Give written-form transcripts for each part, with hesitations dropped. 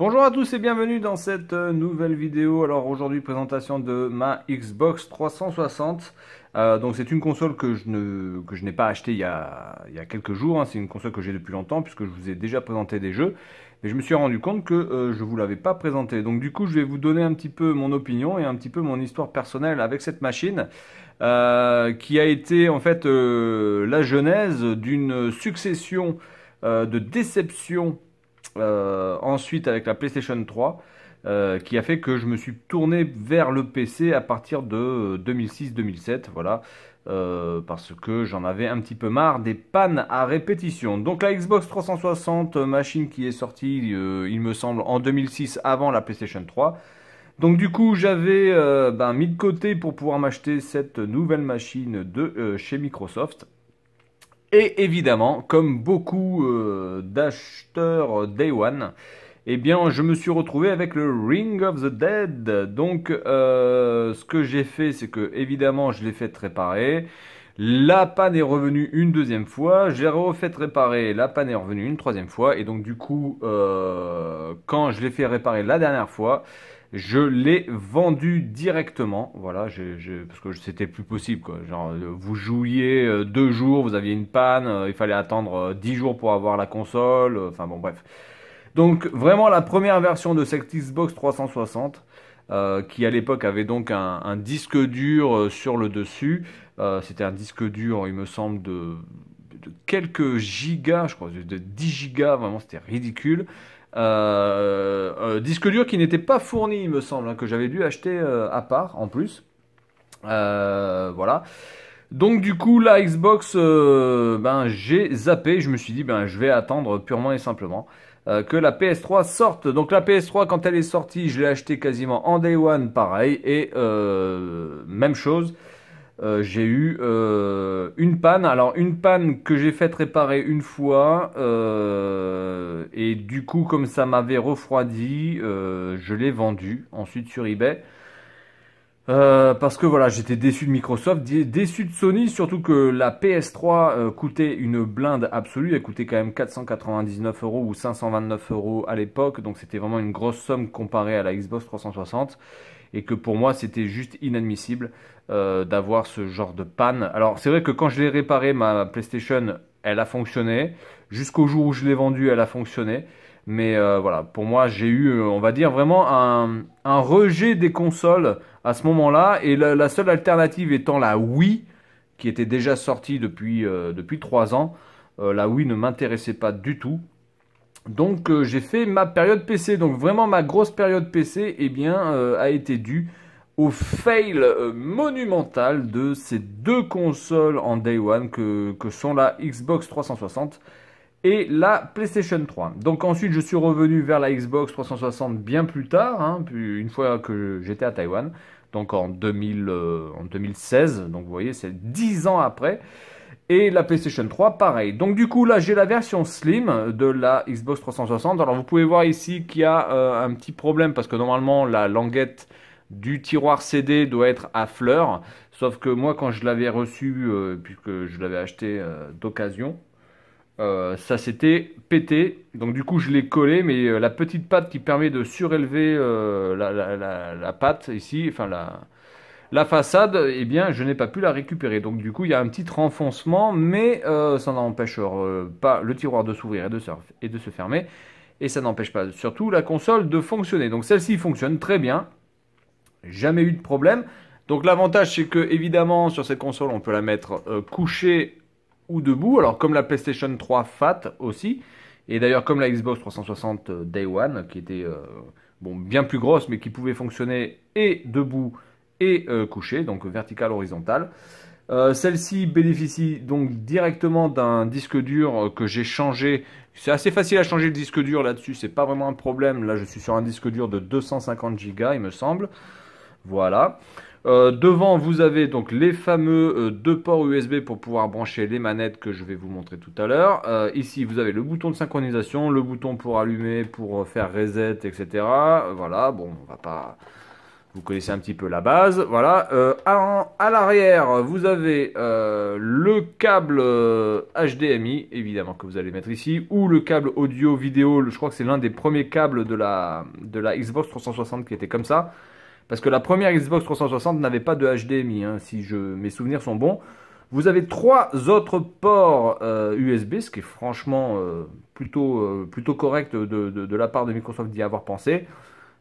Bonjour à tous et bienvenue dans cette nouvelle vidéo. Alors aujourd'hui présentation de ma Xbox 360. Donc c'est une console que je n'ai pas achetée il y a quelques jours, hein. C'est une console que j'ai depuis longtemps puisque je vous ai déjà présenté des jeux. Mais je me suis rendu compte que je vous l'avais pas présenté. Donc du coup je vais vous donner un petit peu mon opinion et un petit peu mon histoire personnelle avec cette machine. Qui a été en fait la genèse d'une succession de déceptions ensuite avec la PlayStation 3, qui a fait que je me suis tourné vers le PC à partir de 2006-2007, voilà, parce que j'en avais un petit peu marre des pannes à répétition. Donc la Xbox 360, machine qui est sortie, il me semble, en 2006 avant la PlayStation 3. Donc du coup, j'avais mis de côté pour pouvoir m'acheter cette nouvelle machine de chez Microsoft. Et évidemment, comme beaucoup d'acheteurs Day One, eh bien, je me suis retrouvé avec le Ring of the Dead. Donc, ce que j'ai fait, c'est que, évidemment, je l'ai fait réparer. La panne est revenue une deuxième fois. J'ai refait réparer. La panne est revenue une troisième fois. Et donc, du coup, quand je l'ai fait réparer la dernière fois, je l'ai vendu directement, voilà, parce que c'était plus possible, quoi. Genre, vous jouiez 2 jours, vous aviez une panne, il fallait attendre 10 jours pour avoir la console, enfin bon, bref. Donc, vraiment la première version de cette Xbox 360, qui à l'époque avait donc un disque dur sur le dessus. C'était un disque dur, il me semble, de quelques gigas, je crois, de 10 gigas, vraiment, c'était ridicule. Disque dur qui n'était pas fourni, il me semble, hein, que j'avais dû acheter à part en plus. Voilà. Donc du coup, la Xbox, j'ai zappé. Je me suis dit, je vais attendre purement et simplement que la PS3 sorte. Donc la PS3, quand elle est sortie, je l'ai achetée quasiment en day one, pareil. Et même chose. J'ai eu une panne. Alors une panne que j'ai fait réparer une fois et du coup comme ça m'avait refroidi, je l'ai vendu ensuite sur eBay. Parce que voilà, j'étais déçu de Microsoft, déçu de Sony, surtout que la PS3 coûtait une blinde absolue. Elle coûtait quand même 499 euros ou 529 euros à l'époque, donc c'était vraiment une grosse somme comparée à la Xbox 360. Et que pour moi, c'était juste inadmissible d'avoir ce genre de panne. Alors, c'est vrai que quand je l'ai réparé, ma PlayStation, elle a fonctionné. Jusqu'au jour où je l'ai vendue, elle a fonctionné. Mais voilà, pour moi, j'ai eu, on va dire, vraiment un rejet des consoles à ce moment-là. Et la seule alternative étant la Wii, qui était déjà sortie depuis 3 ans. La Wii ne m'intéressait pas du tout. Donc j'ai fait ma période PC. Donc vraiment ma grosse période PC a été due au fail monumental de ces deux consoles en Day One que sont la Xbox 360 et la PlayStation 3. Donc ensuite je suis revenu vers la Xbox 360 bien plus tard, hein, puis une fois que j'étais à Taïwan, donc en 2016, donc vous voyez c'est 10 ans après. Et la PlayStation 3, pareil. Donc du coup, là, j'ai la version Slim de la Xbox 360. Alors vous pouvez voir ici qu'il y a un petit problème parce que normalement, la languette du tiroir CD doit être à fleur. Sauf que moi, quand je l'avais reçu, puisque je l'avais acheté d'occasion, ça s'était pété. Donc du coup, je l'ai collé, mais la petite patte qui permet de surélever la patte ici, enfin la façade, eh bien, je n'ai pas pu la récupérer. Donc, du coup, il y a un petit renfoncement, mais ça n'empêche pas le tiroir de s'ouvrir et de se fermer. Et ça n'empêche pas surtout la console de fonctionner. Donc, celle-ci fonctionne très bien. Jamais eu de problème. Donc, l'avantage, c'est que, évidemment, sur cette console, on peut la mettre couchée ou debout. Alors, comme la PlayStation 3 Fat aussi. Et d'ailleurs, comme la Xbox 360 Day One, qui était bien plus grosse, mais qui pouvait fonctionner et debout et couché, donc vertical, horizontal. Celle-ci bénéficie donc directement d'un disque dur que j'ai changé. C'est assez facile à changer le disque dur là-dessus, c'est pas vraiment un problème. Là, je suis sur un disque dur de 250 Go, il me semble. Voilà. Devant, vous avez donc les fameux deux ports USB pour pouvoir brancher les manettes que je vais vous montrer tout à l'heure. Ici, vous avez le bouton de synchronisation, le bouton pour allumer, pour faire reset, etc. Voilà, bon, on va pas Vous connaissez un petit peu la base, voilà. À l'arrière, vous avez le câble HDMI, évidemment, que vous allez mettre ici, ou le câble audio-vidéo. Je crois que c'est l'un des premiers câbles de la Xbox 360 qui était comme ça. Parce que la première Xbox 360 n'avait pas de HDMI, hein, si mes souvenirs sont bons. Vous avez 3 autres ports USB, ce qui est franchement plutôt correct de la part de Microsoft d'y avoir pensé.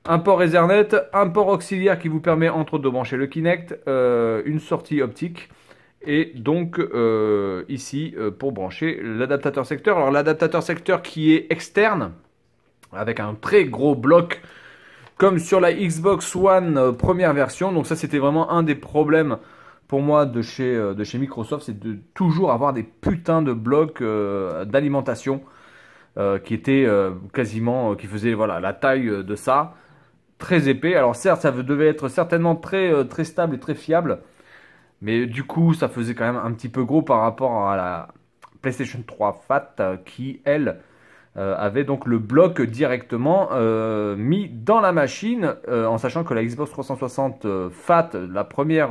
Un port Ethernet, un port auxiliaire qui vous permet entre autres de brancher le Kinect, une sortie optique et donc ici pour brancher l'adaptateur secteur. Alors l'adaptateur secteur qui est externe avec un très gros bloc comme sur la Xbox One première version. Donc ça c'était vraiment un des problèmes pour moi de chez Microsoft, c'est de toujours avoir des putains de blocs d'alimentation qui étaient quasiment, qui faisaient voilà, la taille de ça. Très épais. Alors certes, ça devait être certainement très stable et très fiable. Mais du coup, ça faisait quand même un petit peu gros par rapport à la PlayStation 3 Fat qui, elle, avait donc le bloc directement mis dans la machine. En sachant que la Xbox 360 Fat, la première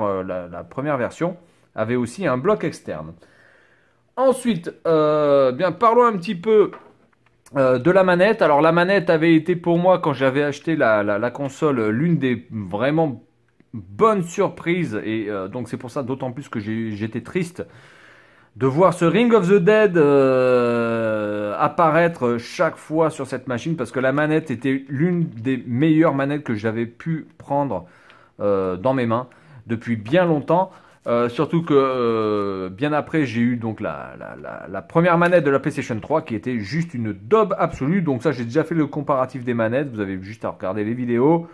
version, avait aussi un bloc externe. Ensuite, bien parlons un petit peu de la manette. Alors la manette avait été pour moi, quand j'avais acheté la console, l'une des vraiment bonnes surprises. Et donc c'est pour ça d'autant plus que j'étais triste de voir ce Ring of the Dead apparaître chaque fois sur cette machine. Parce que la manette était l'une des meilleures manettes que j'avais pu prendre dans mes mains depuis bien longtemps. Surtout que bien après j'ai eu donc la première manette de la PlayStation 3 qui était juste une daube absolue. Donc ça j'ai déjà fait le comparatif des manettes, vous avez juste à regarder les vidéos,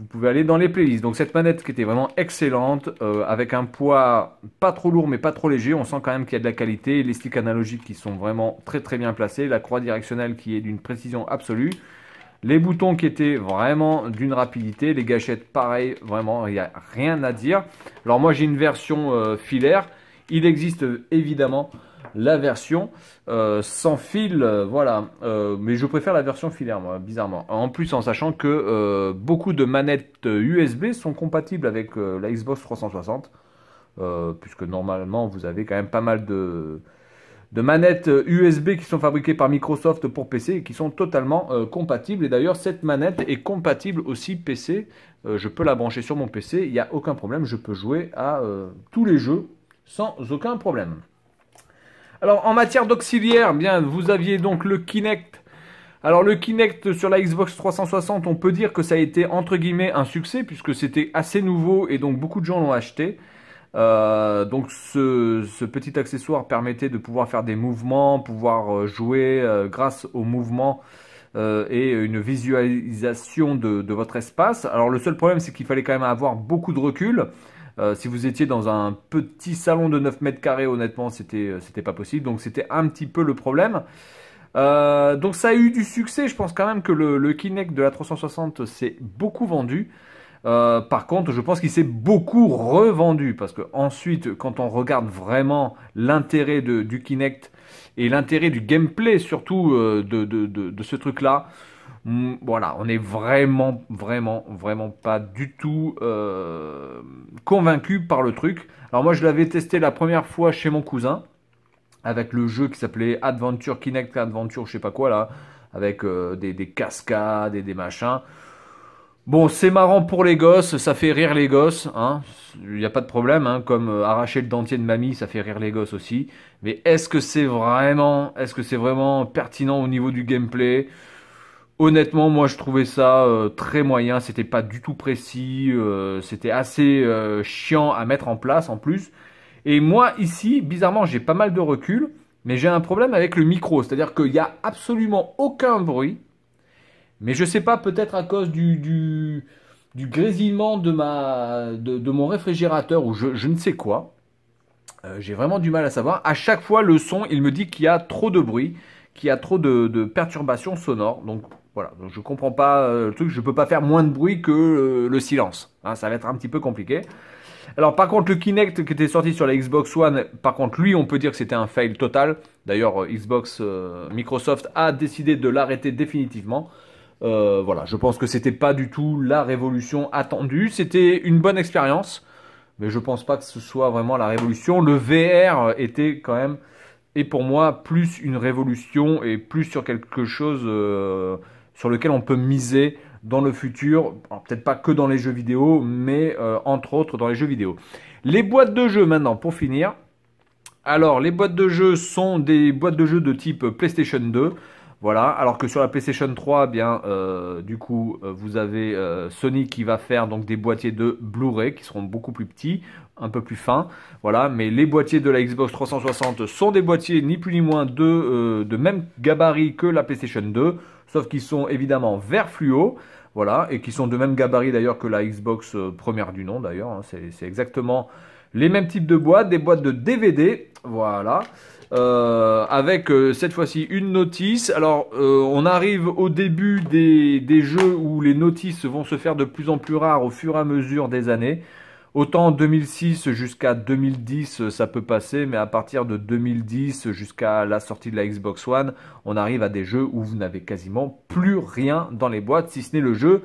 vous pouvez aller dans les playlists. Donc cette manette qui était vraiment excellente, avec un poids pas trop lourd mais pas trop léger, on sent quand même qu'il y a de la qualité, les sticks analogiques qui sont vraiment très bien placés, la croix directionnelle qui est d'une précision absolue. Les boutons qui étaient vraiment d'une rapidité, les gâchettes pareil, vraiment il n'y a rien à dire. Alors moi j'ai une version filaire, il existe évidemment la version sans fil, voilà, mais je préfère la version filaire moi, bizarrement. En plus en sachant que beaucoup de manettes USB sont compatibles avec la Xbox 360, puisque normalement vous avez quand même pas mal de manettes USB qui sont fabriquées par Microsoft pour PC et qui sont totalement compatibles. Et d'ailleurs, cette manette est compatible aussi PC. Je peux la brancher sur mon PC, il n'y a aucun problème. Je peux jouer à tous les jeux sans aucun problème. Alors, en matière d'auxiliaire, bien, vous aviez donc le Kinect. Alors, le Kinect sur la Xbox 360, on peut dire que ça a été entre guillemets un succès puisque c'était assez nouveau et donc beaucoup de gens l'ont acheté. Donc ce petit accessoire permettait de pouvoir faire des mouvements, pouvoir jouer grâce aux mouvements et une visualisation de votre espace. Alors le seul problème c'est qu'il fallait quand même avoir beaucoup de recul. Si vous étiez dans un petit salon de 9 mètres carrés, honnêtement c'était pas possible. Donc c'était un petit peu le problème. Donc ça a eu du succès, je pense quand même que le Kinect de la 360 s'est beaucoup vendu. Par contre, je pense qu'il s'est beaucoup revendu parce que ensuite, quand on regarde vraiment l'intérêt du Kinect et l'intérêt du gameplay surtout de ce truc-là, voilà, on n'est vraiment pas du tout convaincu par le truc. Alors moi, je l'avais testé la première fois chez mon cousin avec le jeu qui s'appelait Adventure Kinect Adventure, je sais pas quoi là, avec des cascades et des machins. Bon, c'est marrant pour les gosses, ça fait rire les gosses, hein. Il n'y a pas de problème, hein. Comme arracher le dentier de mamie, ça fait rire les gosses aussi. Mais est-ce que c'est vraiment pertinent au niveau du gameplay? Honnêtement, moi je trouvais ça très moyen, c'était pas du tout précis, c'était assez chiant à mettre en place en plus. Et moi ici, bizarrement, j'ai pas mal de recul, mais j'ai un problème avec le micro, c'est-à-dire qu'il n'y a absolument aucun bruit. Mais je sais pas, peut-être à cause du grésillement de mon réfrigérateur ou je ne sais quoi. J'ai vraiment du mal à savoir. À chaque fois, le son, il me dit qu'il y a trop de bruit, qu'il y a trop de perturbations sonores. Donc voilà, donc, je comprends pas le truc. Je peux pas faire moins de bruit que le silence. Hein, ça va être un petit peu compliqué. Alors par contre, le Kinect qui était sorti sur la Xbox One, par contre, lui, on peut dire que c'était un fail total. D'ailleurs, Microsoft a décidé de l'arrêter définitivement. Voilà, je pense que c'était pas du tout la révolution attendue. C'était une bonne expérience, mais je pense pas que ce soit vraiment la révolution. Le VR était quand même, et pour moi, plus une révolution et plus sur quelque chose sur lequel on peut miser dans le futur. Peut-être pas que dans les jeux vidéo, mais entre autres dans les jeux vidéo. Les boîtes de jeux maintenant, pour finir. Alors, les boîtes de jeux sont des boîtes de jeux de type PlayStation 2. Voilà, alors que sur la PlayStation 3, eh bien, du coup, vous avez Sony qui va faire donc des boîtiers de Blu-ray qui seront beaucoup plus petits, un peu plus fins. Voilà, mais les boîtiers de la Xbox 360 sont des boîtiers ni plus ni moins de même gabarit que la PlayStation 2, sauf qu'ils sont évidemment vert fluo. Voilà, et qui sont de même gabarit d'ailleurs que la Xbox première du nom d'ailleurs. Hein, c'est exactement les mêmes types de boîtes, des boîtes de DVD. Voilà. Avec cette fois-ci une notice. Alors, on arrive au début des jeux où les notices vont se faire de plus en plus rares au fur et à mesure des années. Autant en 2006 jusqu'à 2010, ça peut passer, mais à partir de 2010 jusqu'à la sortie de la Xbox One, on arrive à des jeux où vous n'avez quasiment plus rien dans les boîtes, si ce n'est le jeu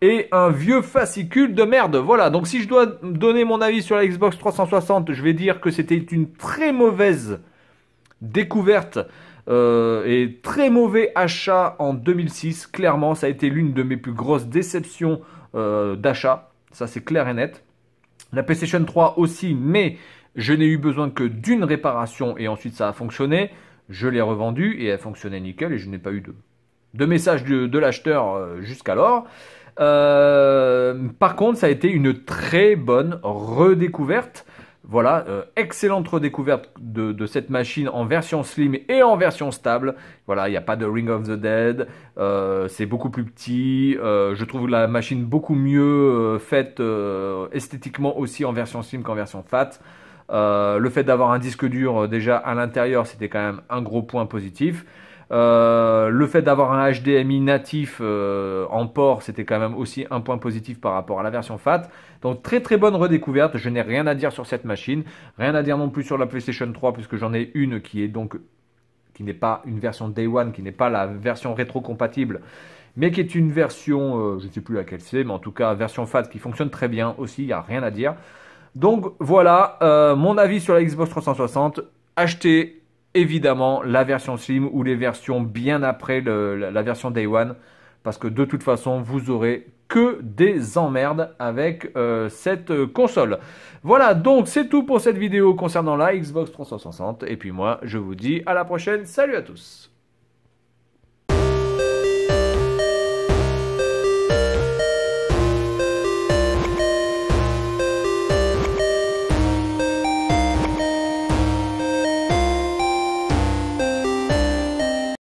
et un vieux fascicule de merde. Voilà, donc si je dois donner mon avis sur la Xbox 360, je vais dire que c'était une très mauvaise découverte et très mauvais achat en 2006. Clairement, ça a été l'une de mes plus grosses déceptions d'achat. Ça, c'est clair et net. La PlayStation 3 aussi, mais je n'ai eu besoin que d'une réparation et ensuite ça a fonctionné. Je l'ai revendue et elle fonctionnait nickel et je n'ai pas eu de message de l'acheteur jusqu'alors. Par contre, ça a été une très bonne redécouverte. Voilà, excellente redécouverte de cette machine en version slim et en version stable. Voilà, il n'y a pas de Ring of the Dead, c'est beaucoup plus petit. Je trouve la machine beaucoup mieux faite esthétiquement aussi en version slim qu'en version fat. Le fait d'avoir un disque dur déjà à l'intérieur, c'était quand même un gros point positif. Le fait d'avoir un HDMI natif en port, c'était quand même aussi un point positif par rapport à la version FAT. Donc très très bonne redécouverte, je n'ai rien à dire sur cette machine, rien à dire non plus sur la PlayStation 3 puisque j'en ai une qui n'est pas une version Day One, qui n'est pas la version rétro-compatible, mais qui est une version, je ne sais plus laquelle c'est, mais en tout cas version FAT qui fonctionne très bien aussi, il n'y a rien à dire. Donc voilà, mon avis sur la Xbox 360, achetez évidemment la version Slim ou les versions bien après la version Day One, parce que de toute façon, vous aurez que des emmerdes avec cette console. Voilà, donc c'est tout pour cette vidéo concernant la Xbox 360. Et puis moi, je vous dis à la prochaine. Salut à tous!